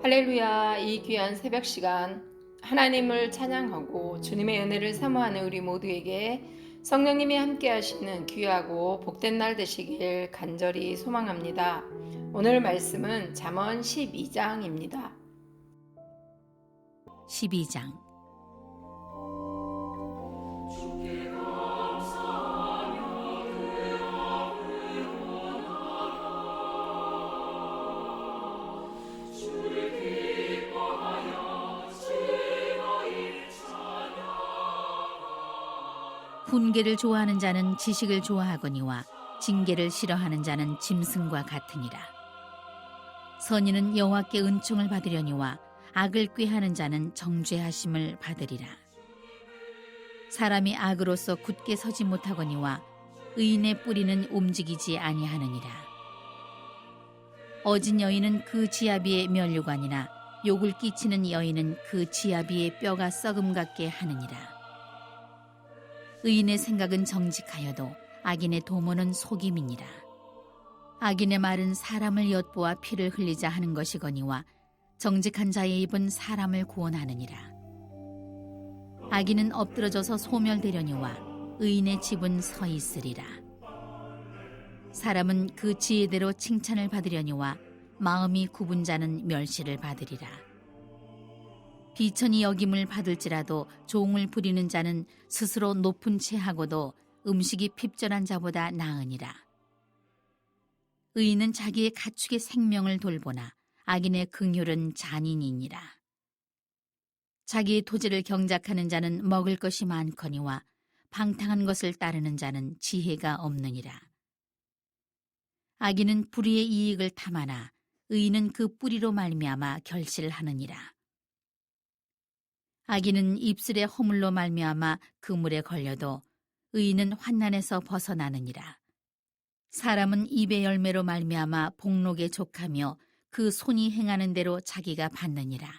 할렐루야, 이 귀한 새벽 시간 하나님을 찬양하고 주님의 은혜를 사모하는 우리 모두에게 성령님이 함께 하시는 귀하고 복된 날 되시길 간절히 소망합니다. 오늘 말씀은 잠언 12장입니다. 12장. 훈계를 좋아하는 자는 지식을 좋아하거니와 징계를 싫어하는 자는 짐승과 같으니라. 선인은 여호와께 은총을 받으려니와 악을 꾀하는 자는 정죄하심을 받으리라. 사람이 악으로서 굳게 서지 못하거니와 의인의 뿌리는 움직이지 아니하느니라. 어진 여인은 그 지아비의 면류관이나 욕을 끼치는 여인은 그 지아비의 뼈가 썩음 같게 하느니라. 의인의 생각은 정직하여도 악인의 도모는 속임이니라. 악인의 말은 사람을 엿보아 피를 흘리자 하는 것이거니와 정직한 자의 입은 사람을 구원하느니라. 악인은 엎드러져서 소멸되려니와 의인의 집은 서 있으리라. 사람은 그 지혜대로 칭찬을 받으려니와 마음이 굽은 자는 멸시를 받으리라. 비천이 여김을 받을지라도 종을 부리는 자는 스스로 높은 채 하고도 음식이 핍절한 자보다 나으니라. 의인은 자기의 가축의 생명을 돌보나 악인의 긍휼은 잔인이니라. 자기의 토지를 경작하는 자는 먹을 것이 많거니와 방탕한 것을 따르는 자는 지혜가 없느니라. 악인은 불의의 이익을 탐하나 의인은 그 뿌리로 말미암아 결실하느니라. 악인은 입술의 허물로 말미암아 그물에 걸려도 의인은 환난에서 벗어나느니라. 사람은 입의 열매로 말미암아 복록에 족하며 그 손이 행하는 대로 자기가 받느니라.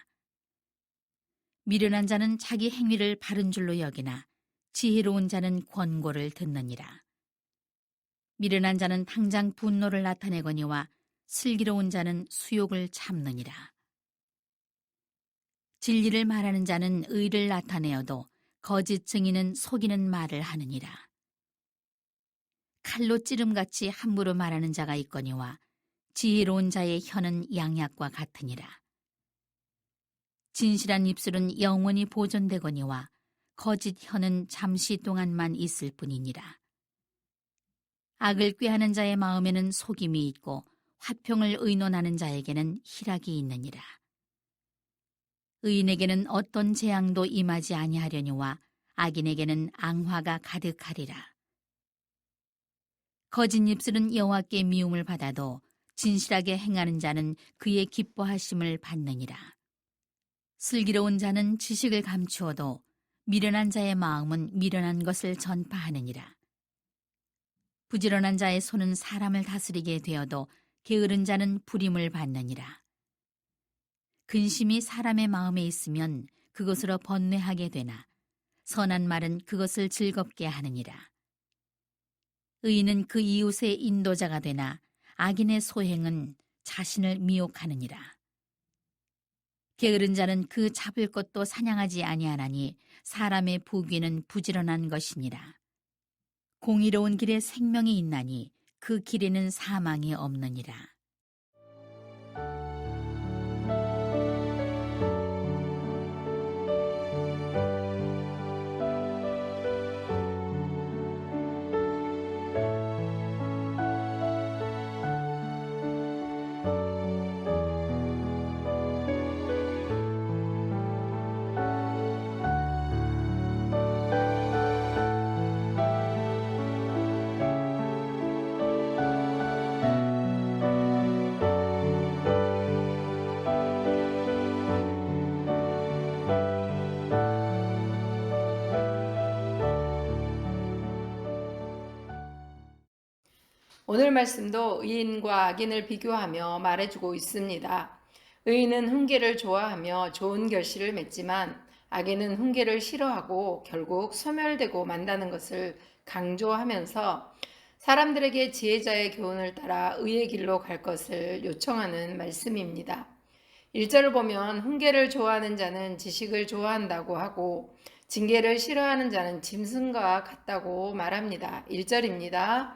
미련한 자는 자기 행위를 바른 줄로 여기나 지혜로운 자는 권고를 듣느니라. 미련한 자는 당장 분노를 나타내거니와 슬기로운 자는 수욕을 참느니라. 진리를 말하는 자는 의를 나타내어도 거짓 증인은 속이는 말을 하느니라. 칼로 찌름같이 함부로 말하는 자가 있거니와 지혜로운 자의 혀는 양약과 같으니라. 진실한 입술은 영원히 보존되거니와 거짓 혀는 잠시 동안만 있을 뿐이니라. 악을 꾀하는 자의 마음에는 속임이 있고 화평을 의논하는 자에게는 희락이 있느니라. 의인에게는 어떤 재앙도 임하지 아니하려니와 악인에게는 앙화가 가득하리라. 거짓 입술은 여호와께 미움을 받아도 진실하게 행하는 자는 그의 기뻐하심을 받느니라. 슬기로운 자는 지식을 감추어도 미련한 자의 마음은 미련한 것을 전파하느니라. 부지런한 자의 손은 사람을 다스리게 되어도 게으른 자는 불임을 받느니라. 근심이 사람의 마음에 있으면 그것으로 번뇌하게 되나 선한 말은 그것을 즐겁게 하느니라. 의인은 그 이웃의 인도자가 되나 악인의 소행은 자신을 미혹하느니라. 게으른 자는 그 잡을 것도 사냥하지 아니하나니 사람의 부귀는 부지런한 것이니라. 공의로운 길에 생명이 있나니 그 길에는 사망이 없느니라. 오늘 말씀도 의인과 악인을 비교하며 말해주고 있습니다. 의인은 훈계를 좋아하며 좋은 결실을 맺지만 악인은 훈계를 싫어하고 결국 소멸되고 만다는 것을 강조하면서 사람들에게 지혜자의 교훈을 따라 의의 길로 갈 것을 요청하는 말씀입니다. 1절을 보면 훈계를 좋아하는 자는 지식을 좋아한다고 하고 징계를 싫어하는 자는 짐승과 같다고 말합니다. 1절입니다.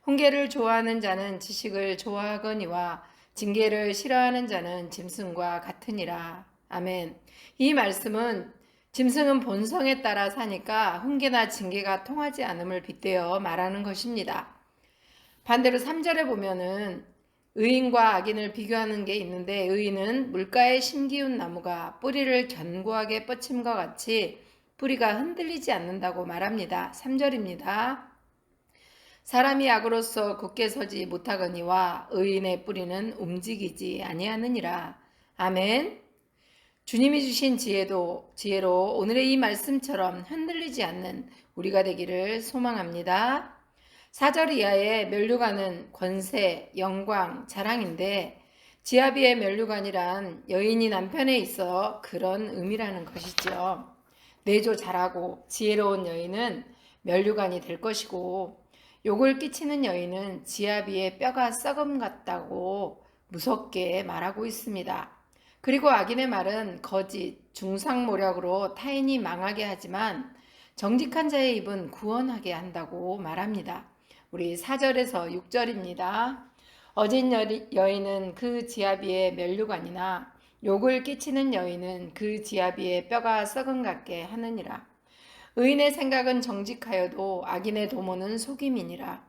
훈계를 좋아하는 자는 지식을 좋아하거니와 징계를 싫어하는 자는 짐승과 같으니라. 아멘. 이 말씀은 짐승은 본성에 따라 사니까 훈계나 징계가 통하지 않음을 빗대어 말하는 것입니다. 반대로 3절에 보면은 의인과 악인을 비교하는 게 있는데 의인은 물가에 심기운 나무가 뿌리를 견고하게 뻗침과 같이 뿌리가 흔들리지 않는다고 말합니다. 3절입니다. 사람이 악으로서 굳게 서지 못하거니와 의인의 뿌리는 움직이지 아니하느니라. 아멘. 주님이 주신 지혜로 오늘의 이 말씀처럼 흔들리지 않는 우리가 되기를 소망합니다. 4절 이하의 면류관은 권세, 영광, 자랑인데 지아비의 면류관이란 여인이 남편에 있어 그런 의미라는 것이죠. 내조 잘하고 지혜로운 여인은 면류관이 될 것이고 욕을 끼치는 여인은 지아비의 뼈가 썩음 같다고 무섭게 말하고 있습니다. 그리고 악인의 말은 거짓, 중상모략으로 타인이 망하게 하지만 정직한 자의 입은 구원하게 한다고 말합니다. 우리 4절에서 6절입니다. 어진 여인은 그 지아비의 면류관이나 욕을 끼치는 여인은 그 지아비의 뼈가 썩은 같게 하느니라. 의인의 생각은 정직하여도 악인의 도모는 속임이니라.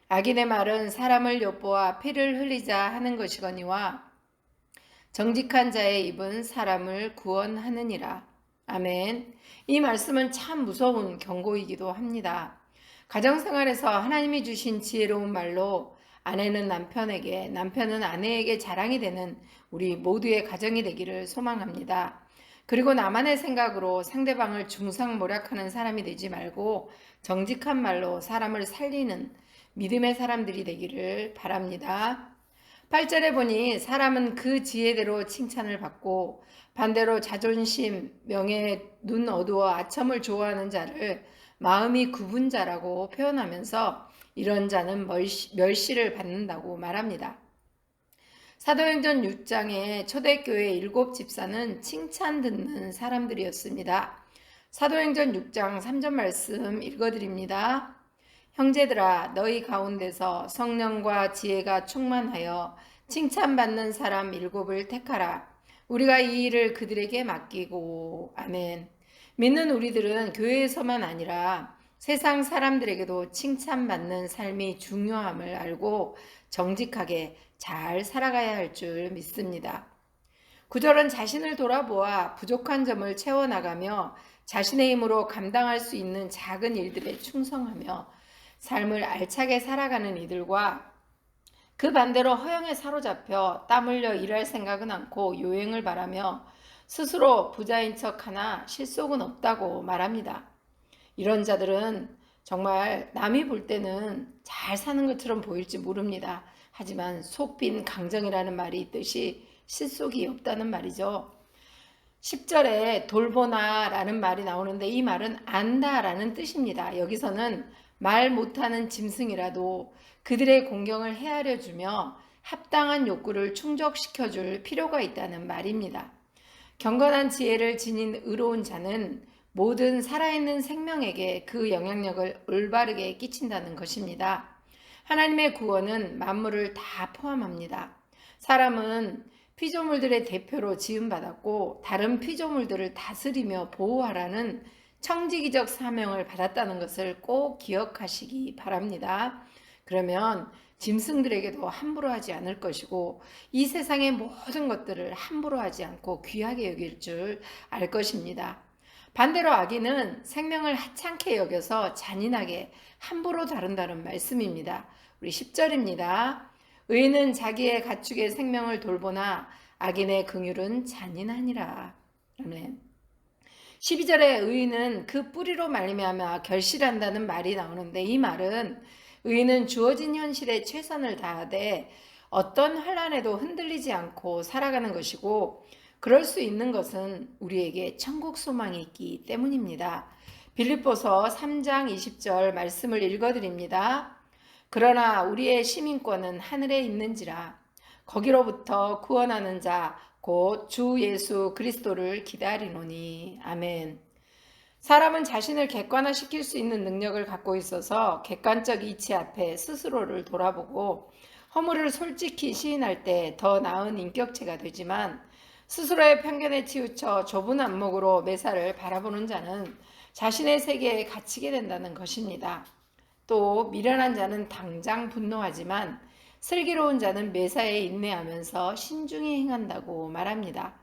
악인의 말은 사람을 엿보아 피를 흘리자 하는 것이거니와 정직한 자의 입은 사람을 구원하느니라. 아멘. 이 말씀은 참 무서운 경고이기도 합니다. 가정생활에서 하나님이 주신 지혜로운 말로 아내는 남편에게, 남편은 아내에게 자랑이 되는 우리 모두의 가정이 되기를 소망합니다. 그리고 나만의 생각으로 상대방을 중상모략하는 사람이 되지 말고 정직한 말로 사람을 살리는 믿음의 사람들이 되기를 바랍니다. 8절에 보니 사람은 그 지혜대로 칭찬을 받고 반대로 자존심, 명예, 눈 어두워 아첨을 좋아하는 자를 마음이 굽은 자라고 표현하면서 이런 자는 멸시를 받는다고 말합니다. 사도행전 6장의 초대교회 7집사는 칭찬 듣는 사람들이었습니다. 사도행전 6장 3절 말씀 읽어드립니다. 형제들아 너희 가운데서 성령과 지혜가 충만하여 칭찬받는 사람 7을 택하라. 우리가 이 일을 그들에게 맡기고. 아멘. 믿는 우리들은 교회에서만 아니라 세상 사람들에게도 칭찬받는 삶이 중요함을 알고 정직하게 잘 살아가야 할 줄 믿습니다. 9절은 자신을 돌아보아 부족한 점을 채워나가며 자신의 힘으로 감당할 수 있는 작은 일들에 충성하며 삶을 알차게 살아가는 이들과 그 반대로 허영에 사로잡혀 땀 흘려 일할 생각은 않고 요행을 바라며 스스로 부자인 척하나 실속은 없다고 말합니다. 이런 자들은 정말 남이 볼 때는 잘 사는 것처럼 보일지 모릅니다. 하지만 속 빈 강정이라는 말이 있듯이 실속이 없다는 말이죠. 10절에 돌보나라는 말이 나오는데 이 말은 안다라는 뜻입니다. 여기서는 말 못하는 짐승이라도 그들의 공경을 헤아려 주며 합당한 욕구를 충족시켜줄 필요가 있다는 말입니다. 경건한 지혜를 지닌 의로운 자는 모든 살아있는 생명에게 그 영향력을 올바르게 끼친다는 것입니다. 하나님의 구원은 만물을 다 포함합니다. 사람은 피조물들의 대표로 지음받았고 다른 피조물들을 다스리며 보호하라는 청지기적 사명을 받았다는 것을 꼭 기억하시기 바랍니다. 그러면 짐승들에게도 함부로 하지 않을 것이고 이 세상의 모든 것들을 함부로 하지 않고 귀하게 여길 줄 알 것입니다. 반대로 악인은 생명을 하찮게 여겨서 잔인하게 함부로 다룬다는 말씀입니다. 우리 10절입니다. 의인은 자기의 가축의 생명을 돌보나 악인의 긍휼은 잔인하니라. 아멘. 12절에 의인은 그 뿌리로 말미암아 결실한다는 말이 나오는데 이 말은 의인은 주어진 현실에 최선을 다하되 어떤 환난에도 흔들리지 않고 살아가는 것이고 그럴 수 있는 것은 우리에게 천국 소망이 있기 때문입니다. 빌립보서 3장 20절 말씀을 읽어드립니다. 그러나 우리의 시민권은 하늘에 있는지라 거기로부터 구원하는 자 곧 주 예수 그리스도를 기다리노니. 아멘. 사람은 자신을 객관화시킬 수 있는 능력을 갖고 있어서 객관적 이치 앞에 스스로를 돌아보고 허물을 솔직히 시인할 때 더 나은 인격체가 되지만, 스스로의 편견에 치우쳐 좁은 안목으로 매사를 바라보는 자는 자신의 세계에 갇히게 된다는 것입니다. 또 미련한 자는 당장 분노하지만 슬기로운 자는 매사에 인내하면서 신중히 행한다고 말합니다.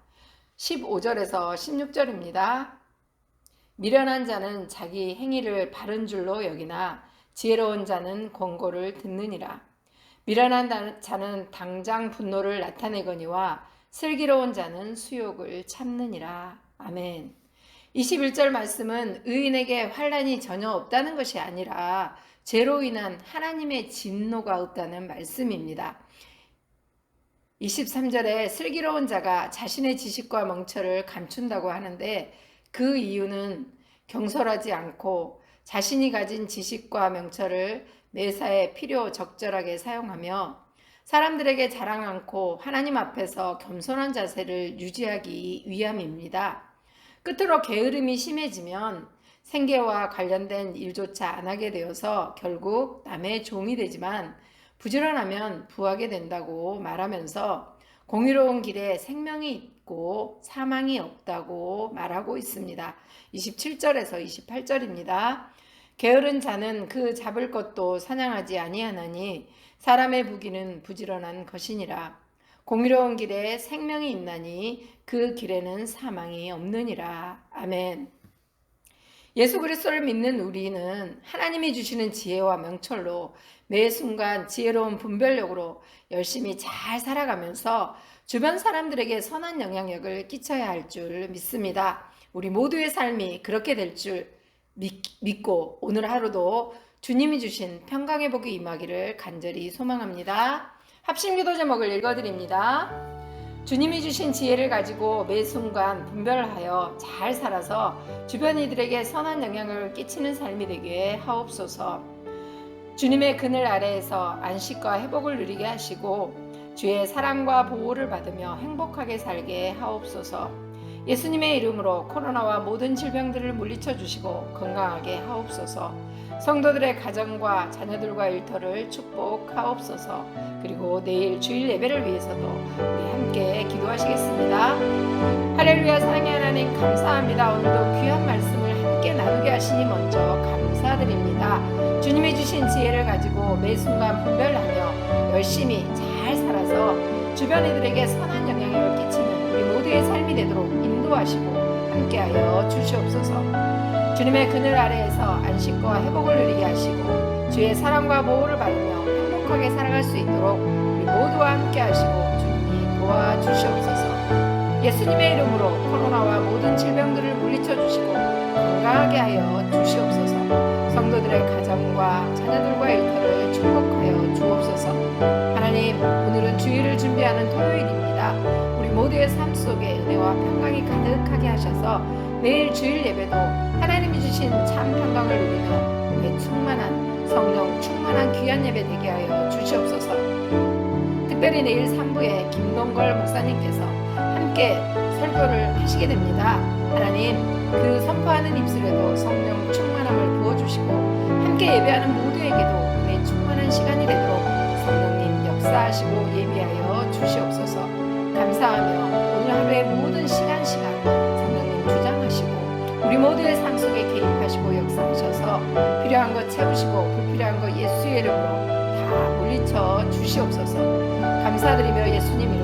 15절에서 16절입니다. 미련한 자는 자기 행위를 바른 줄로 여기나 지혜로운 자는 권고를 듣느니라. 미련한 자는 당장 분노를 나타내거니와 슬기로운 자는 수욕을 참느니라. 아멘. 21절 말씀은 의인에게 환난이 전혀 없다는 것이 아니라 죄로 인한 하나님의 진노가 없다는 말씀입니다. 23절에 슬기로운 자가 자신의 지식과 명철을 감춘다고 하는데, 그 이유는 경솔하지 않고 자신이 가진 지식과 명철을 매사에 필요 적절하게 사용하며 사람들에게 자랑 않고 하나님 앞에서 겸손한 자세를 유지하기 위함입니다. 끝으로 게으름이 심해지면 생계와 관련된 일조차 안 하게 되어서 결국 남의 종이 되지만, 부지런하면 부하게 된다고 말하면서 공의로운 길에 생명이 있고 사망이 없다고 말하고 있습니다. 27절에서 28절입니다. 게으른 자는 그 잡을 것도 사냥하지 아니하나니 사람의 부귀는 부지런한 것이니라. 공의로운 길에 생명이 있나니 그 길에는 사망이 없느니라. 아멘. 예수 그리스도를 믿는 우리는 하나님이 주시는 지혜와 명철로 매 순간 지혜로운 분별력으로 열심히 잘 살아가면서 주변 사람들에게 선한 영향력을 끼쳐야 할 줄 믿습니다. 우리 모두의 삶이 그렇게 될 줄 믿고 오늘 하루도 주님이 주신 평강의 복이 임하기를 간절히 소망합니다. 합심기도 제목을 읽어드립니다. 주님이 주신 지혜를 가지고 매 순간 분별하여 잘 살아서 주변 이들에게 선한 영향을 끼치는 삶이 되게 하옵소서. 주님의 그늘 아래에서 안식과 회복을 누리게 하시고 주의 사랑과 보호를 받으며 행복하게 살게 하옵소서. 예수님의 이름으로 코로나와 모든 질병들을 물리쳐 주시고 건강하게 하옵소서. 성도들의 가정과 자녀들과 일터를 축복하옵소서. 그리고 내일 주일 예배를 위해서도 우리 함께 기도하시겠습니다. 할렐루야. 사랑의 하나님 감사합니다. 오늘도 귀한 말씀을 함께 나누게 하시니 먼저 감사드립니다. 주님이 주신 지혜를 가지고 매 순간 분별하며 열심히 잘 살아서 주변 이들에게 선한 영향력을 끼치는 우리 모두의 삶이 되도록 인도하시고 함께하여 주시옵소서. 주님의 그늘 아래에서 안식과 회복을 누리게 하시고 주의 사랑과 보호를 받으며 행복하게 살아갈 수 있도록 우리 모두와 함께 하시고 주님이 도와주시옵소서. 예수님의 이름으로 코로나와 모든 질병들을 물리쳐 주시고 건강하게 하여 주시옵소서. 성도들의 가정과 자녀들과 일터를 축복하여 주옵소서. 하나님, 오늘은 주일을 준비하는 토요일입니다. 우리 모두의 삶 속에 은혜와 평강이 가득하게 하셔서 매일 주일 예배도 하나님이 주신 참 평강을 누리며 은혜 충만한 성령 충만한 귀한 예배 되게 하여 주시옵소서. 특별히 내일 3부에 김동걸 목사님께서 함께 설교를 하시게 됩니다. 하나님, 그 선포하는 입술에도 성령 충만함을 부어주시고 함께 예배하는 모두에게도 은혜 충만한 시간이 되도록 성령님 역사하시고 예비하여 주시옵소서. 감사하며 오늘 하루의 모든 시간 성령님 주장하시고 우리 모두의 삶 속에 개입하시고 역사하셔서 필요한 것 채우시고 불필요한 것 예수의 이름으로 다 물리쳐 주시옵소서. 감사드리며 예수님 이름으로